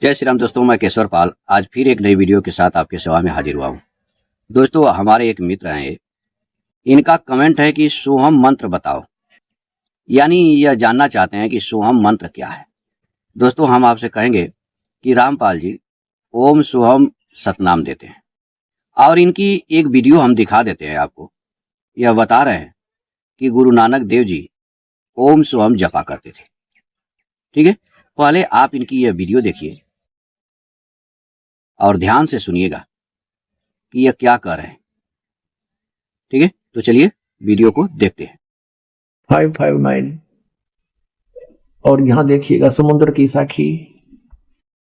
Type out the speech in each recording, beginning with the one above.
जय श्री राम दोस्तों, मैं केशवर पाल आज फिर एक नई वीडियो के साथ आपके सेवा में हाजिर हुआ हूँ। दोस्तों, हमारे एक मित्र हैं, इनका कमेंट है कि सोहम मंत्र बताओ, यानी यह जानना चाहते हैं कि सोहम मंत्र क्या है। दोस्तों, हम आपसे कहेंगे कि रामपाल जी ओम सोहम सतनाम देते हैं और इनकी एक वीडियो हम दिखा देते हैं आपको। यह बता रहे हैं कि गुरु नानक देव जी ओम सोहम जपा करते थे। ठीक है, पहले आप इनकी यह वीडियो देखिए और ध्यान से सुनिएगा कि यह क्या कह रहे हैं। ठीक है, तो चलिए वीडियो को देखते हैं। 559 और यहां देखिएगा समुद्र की साखी।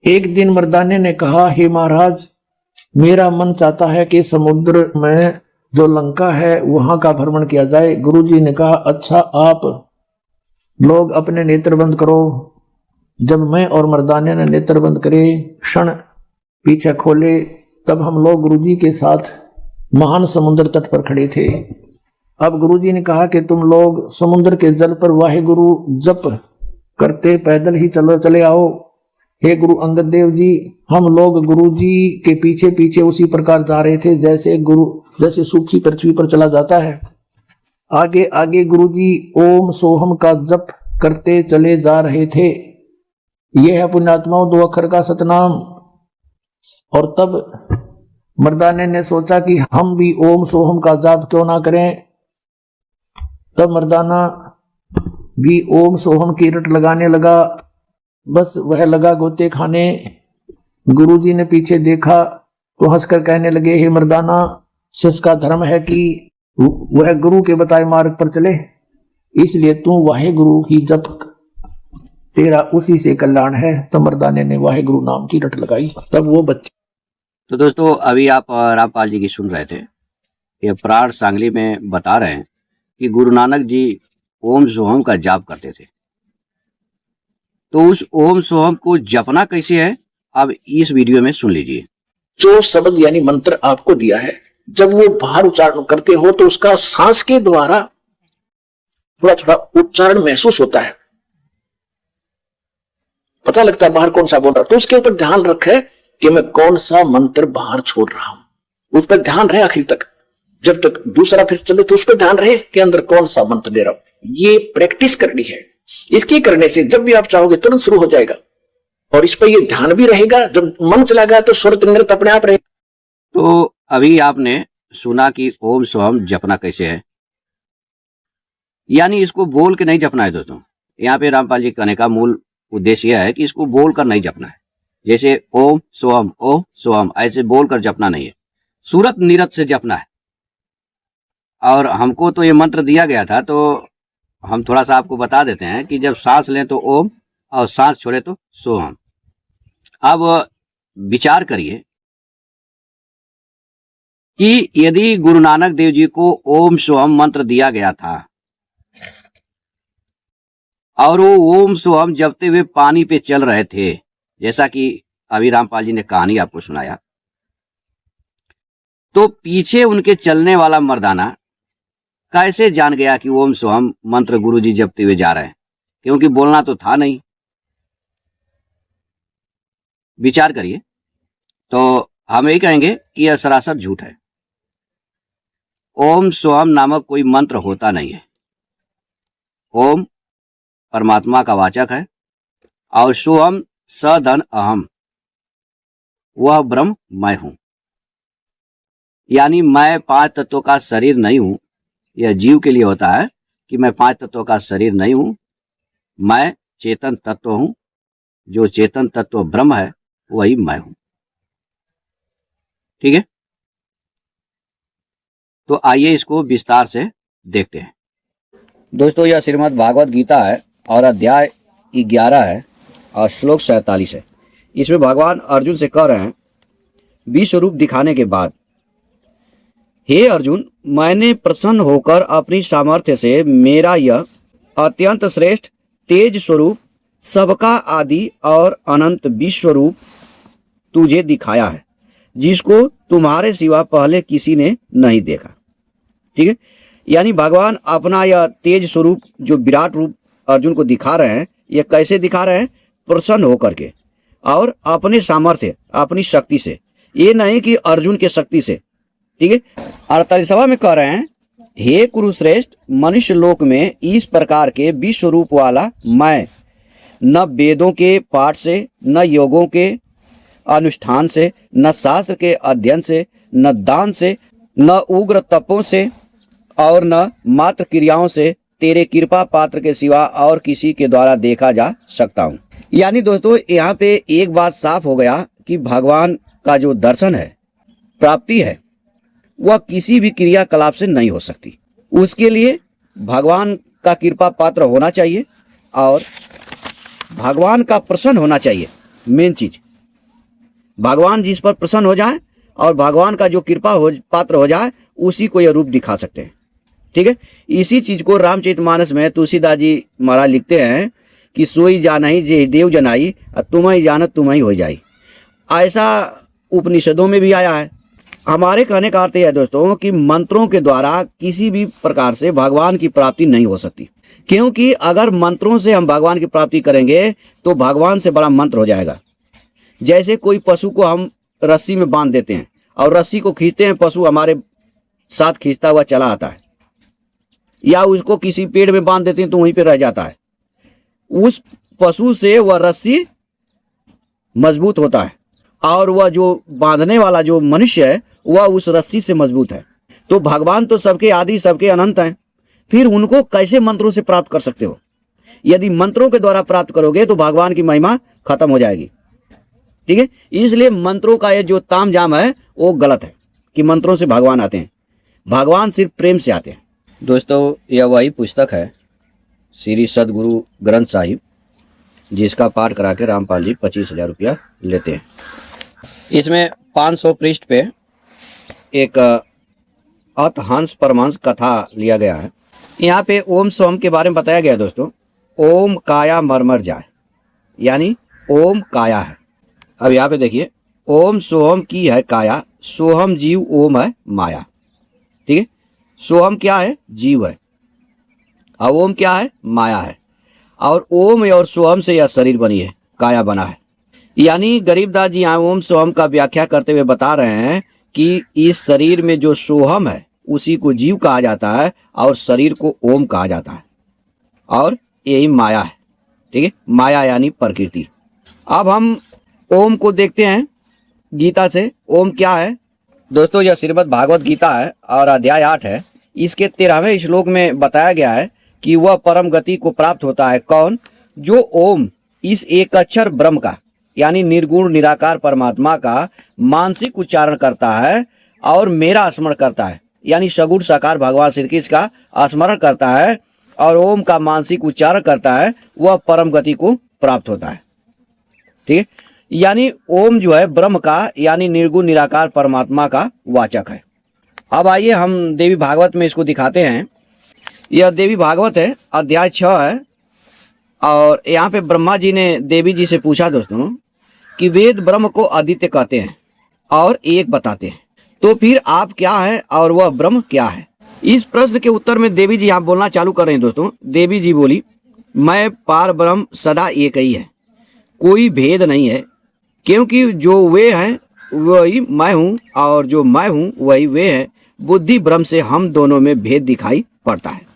एक दिन मर्दाने ने कहा, हे महाराज, मेरा मन चाहता है कि समुद्र में जो लंका है वहां का भ्रमण किया जाए। गुरुजी ने कहा, अच्छा, आप लोग अपने नेत्र बंद करो। जब मैं और मर्दाने ने नेत्र बंद करे, क्षण पीछे खोले, तब हम लोग गुरुजी के साथ महान समुद्र तट पर खड़े थे। अब गुरुजी ने कहा कि तुम लोग समुद्र के जल पर वाहेगुरु जप करते पैदल ही चले आओ। हे गुरु अंगद देव जी, हम लोग गुरुजी के पीछे पीछे उसी प्रकार जा रहे थे जैसे सूखी पृथ्वी पर चला जाता है। आगे आगे गुरुजी ओम सोहम का जप करते चले जा रहे थे। यह है पुण्यात्माओं 2 अक्षर का सतनाम। और तब मर्दाने ने सोचा कि हम भी ओम सोहम का जाप क्यों ना करें। तब मर्दाना भी ओम सोहम की रट लगाने लगा। बस वह लगा गोते खाने। गुरुजी ने पीछे देखा तो हंसकर कहने लगे, हे मर्दाना, शिष्य का धर्म है कि वह गुरु के बताए मार्ग पर चले, इसलिए तू वाहे गुरु की जप, तेरा उसी से कल्याण है। तो मर्दाने ने वाहे गुरु नाम की रट लगाई। तब वो बच्चे। तो दोस्तों, अभी आप रामपाल जी की सुन रहे थे। ये प्राण सांगली में बता रहे हैं कि गुरु नानक जी ओम सोहम का जाप करते थे। तो उस ओम सोहम को जपना कैसे है, अब इस वीडियो में सुन लीजिए। जो शब्द यानी मंत्र आपको दिया है, जब वो बाहर उच्चारण करते हो तो उसका सांस के द्वारा थोड़ा थोड़ा उच्चारण महसूस होता है, पता लगता है बाहर कौन सा बोल रहा। तो उसके ऊपर ध्यान रखे कि मैं कौन सा मंत्र बाहर छोड़ रहा हूं। उस पर ध्यान रहे आखिर तक, जब तक दूसरा फिर चले तो उस पर ध्यान रहे कि अंदर कौन सा मंत्र दे रहा हूं। ये प्रैक्टिस करनी है। इसके करने से जब भी आप चाहोगे तुरंत शुरू हो जाएगा और इस पर ये ध्यान भी रहेगा। जब मन चला गया तो स्वरत नृत्य अपने आप रहेगा। तो अभी आपने सुना कि ओम सोहम जपना कैसे है, यानी इसको बोल के नहीं जपना है। दोस्तों, यहाँ पे रामपाल जी कहने का मूल उद्देश्य यह है कि इसको बोलकर नहीं जपना है। जैसे ओम सोहम ऐसे बोलकर जपना नहीं है, सूरत नीरत से जपना है। और हमको तो ये मंत्र दिया गया था, तो हम थोड़ा सा आपको बता देते हैं कि जब सांस लें तो ओम और सांस छोड़े तो सोहम। अब विचार करिए कि यदि गुरु नानक देव जी को ओम सोहम मंत्र दिया गया था और वो ओम सोहम जपते हुए पानी पे चल रहे थे, जैसा कि अभी रामपाल जी ने कहानी आपको सुनाया, तो पीछे उनके चलने वाला मर्दाना कैसे जान गया कि ओम सोहम मंत्र गुरुजी जपते हुए जा रहे हैं, क्योंकि बोलना तो था नहीं। विचार करिए। तो हम यही कहेंगे कि यह सरासर झूठ है। ओम सोहम नामक कोई मंत्र होता नहीं है। ओम परमात्मा का वाचक है और सोहम सधन अहम, वह ब्रह्म मैं हूं। यानी मैं 5 तत्वों का शरीर नहीं हूं। यह जीव के लिए होता है कि मैं 5 तत्वों का शरीर नहीं हूं, मैं चेतन तत्व हूं। जो चेतन तत्व ब्रह्म है वही मैं हूं। ठीक है, तो आइए इसको विस्तार से देखते हैं। दोस्तों, यह श्रीमद् भागवत गीता है और अध्याय 11 है और श्लोक 47 है। इसमें भगवान अर्जुन से कह रहे हैं, विश्व रूप दिखाने के बाद, हे अर्जुन, मैंने प्रसन्न होकर अपनी सामर्थ्य से मेरा यह अत्यंत श्रेष्ठ तेज स्वरूप, सबका आदि और अनंत विश्व रूप तुझे दिखाया है, जिसको तुम्हारे सिवा पहले किसी ने नहीं देखा। ठीक है, यानी भगवान अपना यह तेज स्वरूप जो विराट रूप अर्जुन को दिखा रहे हैं, यह कैसे दिखा रहे हैं? प्रसन्न होकर के। और अपने सामर्थ्य, अपनी शक्ति से, ये नहीं कि अर्जुन के शक्ति से। ठीक है, 48वां में कह रहे हैं, हे कुरुश्रेष्ठ, मनुष्य लोक में इस प्रकार के विश्व रूप वाला मैं न वेदों के पाठ से, न योगों के अनुष्ठान से, न शास्त्र के अध्ययन से, न दान से, न उग्र तपों से और न मात्र क्रियाओं से तेरे कृपा पात्र के सिवा और किसी के द्वारा देखा जा सकता हूँ। यानी दोस्तों यहाँ पे एक बात साफ हो गया कि भगवान का जो दर्शन है, प्राप्ति है, वह किसी भी क्रियाकलाप से नहीं हो सकती। उसके लिए भगवान का कृपा पात्र होना चाहिए और भगवान का प्रसन्न होना चाहिए। मेन चीज, भगवान जिस पर प्रसन्न हो जाए और भगवान का जो कृपा पात्र हो जाए, उसी को यह रूप दिखा सकते हैं। ठीक है, इसी चीज को रामचरितमानस में तुलसीदास जी महाराज लिखते हैं कि सोई जानहि जे देव जनाई, तुम्हें जानत तुम्हें हो जाई। ऐसा उपनिषदों में भी आया है। हमारे कहने का अर्थ यह है दोस्तों कि मंत्रों के द्वारा किसी भी प्रकार से भगवान की प्राप्ति नहीं हो सकती, क्योंकि अगर मंत्रों से हम भगवान की प्राप्ति करेंगे तो भगवान से बड़ा मंत्र हो जाएगा। जैसे कोई पशु को हम रस्सी में बांध देते हैं और रस्सी को खींचते हैं, पशु हमारे साथ खींचता हुआ चला आता है, या उसको किसी पेड़ में बांध देते हैं तो वहीं पे रह जाता है। उस पशु से वह रस्सी मजबूत होता है और वह जो बांधने वाला जो मनुष्य है वह उस रस्सी से मजबूत है। तो भगवान तो सबके आदि, सबके अनंत हैं, फिर उनको कैसे मंत्रों से प्राप्त कर सकते हो? यदि मंत्रों के द्वारा प्राप्त करोगे तो भगवान की महिमा खत्म हो जाएगी। ठीक है, इसलिए मंत्रों का ये जो तामझाम है वो गलत है कि मंत्रों से भगवान आते हैं। भगवान सिर्फ प्रेम से आते हैं। दोस्तों यह वही पुस्तक है श्री सदगुरु ग्रंथ साहिब, जिसका पाठ करा के रामपाल जी 25,000 रुपया लेते हैं। इसमें 500 पृष्ठ पे एक अत हंस परमहंस कथा लिया गया है। यहाँ पे ओम सोम के बारे में बताया गया है दोस्तों। ओम काया मरमर जाए, यानी ओम काया है। अब यहाँ पे देखिए, ओम सोहम की है काया, सोहम जीव ओम है माया। ठीक है, सोहम क्या है? जीव है, और ओम क्या है? माया है। और ओम और सोहम से यह शरीर बनी है, काया बना है। यानी गरीबदास जी यहाँ ओम सोहम का व्याख्या करते हुए बता रहे हैं कि इस शरीर में जो सोहम है उसी को जीव कहा जाता है और शरीर को ओम कहा जाता है, और यही माया है। ठीक है, माया यानी प्रकृति। अब हम ओम को देखते हैं गीता से। ओम क्या है दोस्तों? यह श्रीमद् भागवत गीता है और अध्याय 8 है। इसके 13वें श्लोक में बताया गया है कि वह परम गति को प्राप्त होता है। कौन? जो ओम, इस एक अक्षर ब्रह्म का, यानी निर्गुण निराकार परमात्मा का मानसिक उच्चारण करता है और मेरा स्मरण करता है, यानी सगुण साकार भगवान श्री कृष्ण का स्मरण करता है और ओम का मानसिक उच्चारण करता है, वह परम गति को प्राप्त होता है। ठीक है, यानी ओम जो है ब्रह्म का, यानी निर्गुण निराकार परमात्मा का वाचक है। अब आइए हम देवी भागवत में इसको दिखाते हैं। यह देवी भागवत है, अध्याय 6 है। और यहाँ पे ब्रह्मा जी ने देवी जी से पूछा दोस्तों कि वेद ब्रह्म को आदित्य कहते हैं और एक बताते हैं, तो फिर आप क्या है और वह ब्रह्म क्या है? इस प्रश्न के उत्तर में देवी जी यहाँ बोलना चालू कर रहे हैं दोस्तों। देवी जी बोली, मैं पार ब्रह्म सदा एक ही है, कोई भेद नहीं है, क्योंकि जो वे हैं वही मैं हूँ और जो मैं हूँ वही वे हैं। बुद्धि ब्रह्म से हम दोनों में भेद दिखाई पड़ता है।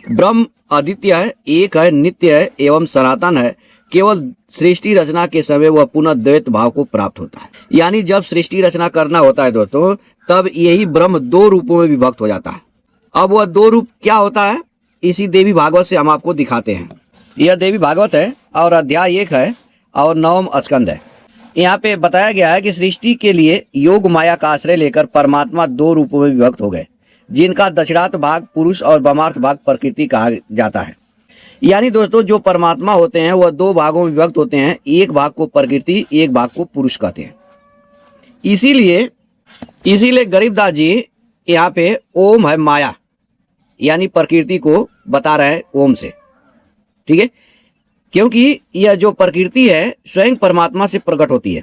ब्रह्म अद्वितीय है, एक है, नित्य है एवं सनातन है। केवल सृष्टि रचना के समय वह पुनः द्वैत भाव को प्राप्त होता है। यानी जब सृष्टि रचना करना होता है दोस्तों, तब यही ब्रह्म 2 रूपों में विभक्त हो जाता है। अब वह 2 रूप क्या होता है, इसी देवी भागवत से हम आपको दिखाते हैं। यह देवी भागवत है और अध्याय 1 है और 9वां स्कंद है। यहाँ पे बताया गया है कि सृष्टि के लिए योग माया का आश्रय लेकर परमात्मा 2 रूपों में विभक्त हो गए, जिनका दक्षिणार्थ भाग पुरुष और वामार्थ भाग प्रकृति कहा जाता है। यानी दोस्तों जो परमात्मा होते हैं वह 2 भागों में विभक्त होते हैं, एक भाग को प्रकृति, एक भाग को पुरुष कहते हैं। इसीलिए गरीबदास जी यहाँ पे ओम है माया, यानी प्रकृति को बता रहे हैं ओम से। ठीक है, क्योंकि यह जो प्रकृति है स्वयं परमात्मा से प्रकट होती है,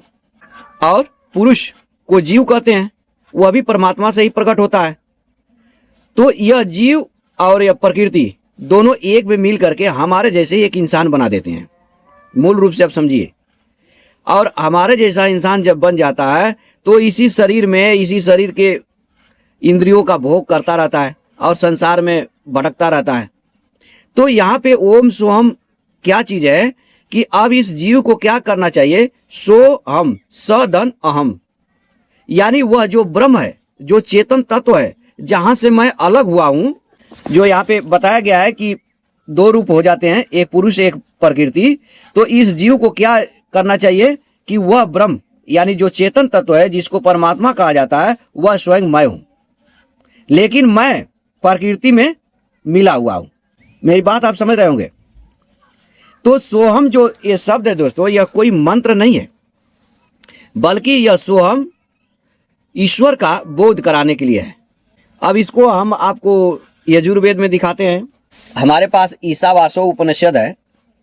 और पुरुष को जीव कहते हैं, वह भी परमात्मा से ही प्रकट होता है। तो यह जीव और यह प्रकृति दोनों एक में मिल करके हमारे जैसे एक इंसान बना देते हैं। मूल रूप से आप समझिए। और हमारे जैसा इंसान जब बन जाता है तो इसी शरीर के इंद्रियों का भोग करता रहता है और संसार में भटकता रहता है। तो यहाँ पे ओम सोहम क्या चीज है कि अब इस जीव को क्या करना चाहिए, सो हम सदन अहम, यानी वह जो ब्रह्म है, जो चेतन तत्व है, जहां से मैं अलग हुआ हूं, जो यहाँ पे बताया गया है कि दो रूप हो जाते हैं, एक पुरुष एक प्रकृति। तो इस जीव को क्या करना चाहिए कि वह ब्रह्म यानी जो चेतन तत्व है, जिसको परमात्मा कहा जाता है, वह स्वयं मैं हूं, लेकिन मैं प्रकृति में मिला हुआ हूं। मेरी बात आप समझ रहे होंगे। तो सोहम जो ये शब्द है दोस्तों, यह कोई मंत्र नहीं है, बल्कि यह सोहम ईश्वर का बोध कराने के लिए है। अब इसको हम आपको यजुर्वेद में दिखाते हैं। हमारे पास ईशावासो उपनिषद है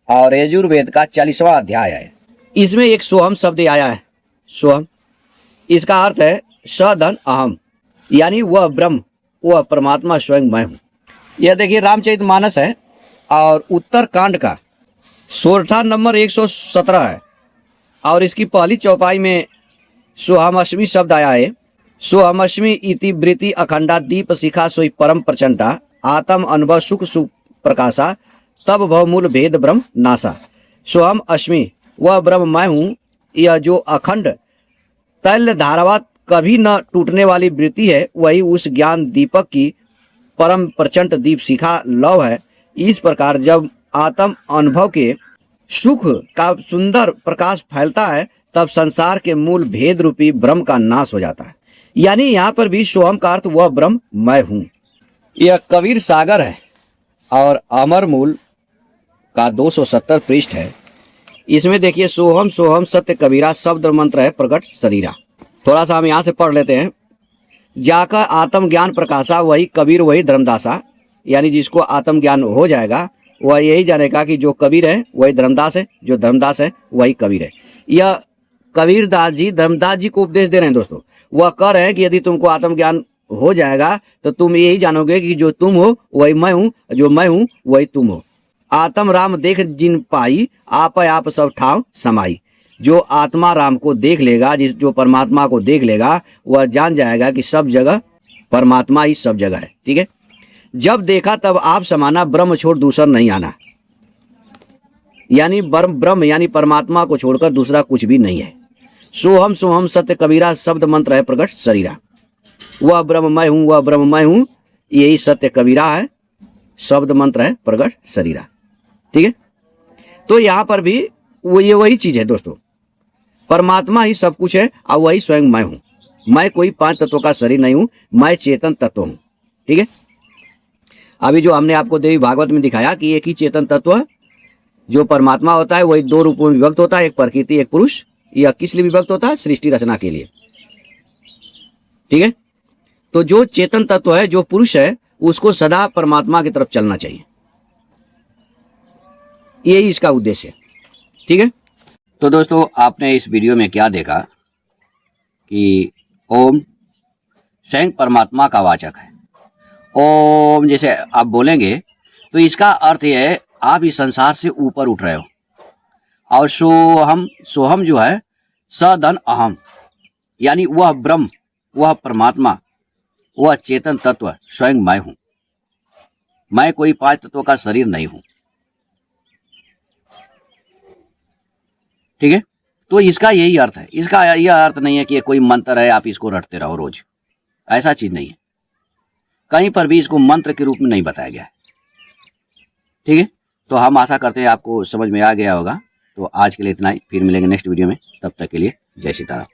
और यजुर्वेद का 40वां अध्याय है। इसमें एक सोहम शब्द आया है। सोहम, इसका अर्थ है सदन अहम, यानी वह ब्रह्म, वह परमात्मा स्वयं मैं हूँ। यह देखिए रामचरितमानस है और उत्तर कांड का सोरठा नंबर 117 है और इसकी पहली चौपाई में सोहमअश्मी शब्द आया है। सोहमअश्मी इति वृत्ति अखंडा दीप शिखा सोई परम प्रचंडा आत्म अनुभव सुख सुख प्रकाशा तब भव मूल भेद ब्रह्म नासा। सोहम अश्मी, वह ब्रह्म मैं हूँ, यह जो अखंड तैल धारावात कभी न टूटने वाली वृत्ति है, वही उस ज्ञान दीपक की परम प्रचंड दीप शिखा लव है। इस प्रकार जब आत्म अनुभव के सुख का सुंदर प्रकाश फैलता है, तब संसार के मूल भेद रूपी ब्रह्म का नाश हो जाता है। यानी यहाँ पर भी सोहम का अर्थ वह ब्रह्म मैं हूँ। यह कबीर सागर है और अमर मूल का 270 पृष्ठ है। इसमें देखिए सोहम सोहम सत्य कबीरा शब्द मंत्र है प्रकट शरीरा। थोड़ा सा हम यहाँ से पढ़ लेते हैं। जाकर आत्म ज्ञान प्रकाशा वही कबीर वही धर्मदासा, यानी जिसको आत्म ज्ञान हो जाएगा वह यही जानेगा कि जो कबीर है वही धर्मदास है, जो धर्मदास है वही कबीर है। यह कबीर दास जी धर्मदास जी को उपदेश दे रहे हैं दोस्तों। वह कह रहे हैं कि यदि तुमको आत्मज्ञान हो जाएगा तो तुम यही जानोगे कि जो तुम हो वही मैं हूँ, जो मैं हूँ वही तुम हो। आत्म राम देख जिन पाई आप सब ठाव समाई। जो आत्मा राम को देख लेगा, जो परमात्मा को देख लेगा, वह जान जाएगा कि सब जगह परमात्मा ही सब जगह है। ठीक है। जब देखा तब आप समाना, ब्रह्म छोड़ दूसरा नहीं आना, यानी ब्रह्म यानी परमात्मा को छोड़कर दूसरा कुछ भी नहीं है। सोहम सोहम सत्य कबीरा शब्द मंत्र है प्रकट शरीरा। वह ब्रह्म मैं हूँ, वह ब्रह्म मैं हूँ, यही सत्य कबीरा है, शब्द मंत्र है प्रकट शरीरा। ठीक है। तो यहाँ पर भी वो ये वही चीज है दोस्तों, परमात्मा ही सब कुछ है और वही स्वयं मैं हूँ। मैं कोई 5 तत्वों का शरीर नहीं हूँ, मैं चेतन तत्व हूँ। ठीक है। अभी जो हमने आपको देवी भागवत में दिखाया कि एक ही चेतन तत्व जो परमात्मा होता है वही 2 रूपों में विभक्त होता है, एक प्रकृति एक पुरुष। यह किस लिए विभक्त होता है? सृष्टि रचना के लिए। ठीक है। तो जो चेतन तत्व है, जो पुरुष है, उसको सदा परमात्मा की तरफ चलना चाहिए, यही इसका उद्देश्य है। ठीक है। तो दोस्तों आपने इस वीडियो में क्या देखा कि ओम स्वयं परमात्मा का वाचक है। ओम जैसे आप बोलेंगे तो इसका अर्थ यह है आप इस संसार से ऊपर उठ रहे हो। और सोहम जो है सदन अहम, यानी वह ब्रह्म, वह परमात्मा, वह चेतन तत्व स्वयं मैं हूं। मैं कोई 5 तत्वों का शरीर नहीं हूं। ठीक है। तो इसका यही अर्थ है। इसका यह अर्थ नहीं है कि कोई मंत्र है आप इसको रटते रहो रोज, ऐसा चीज नहीं है। कहीं पर भी इसको मंत्र के रूप में नहीं बताया गया है। ठीक है। तो हम आशा करते हैं आपको समझ में आ गया होगा। तो आज के लिए इतना ही, फिर मिलेंगे नेक्स्ट वीडियो में। तब तक के लिए जय सीताराम।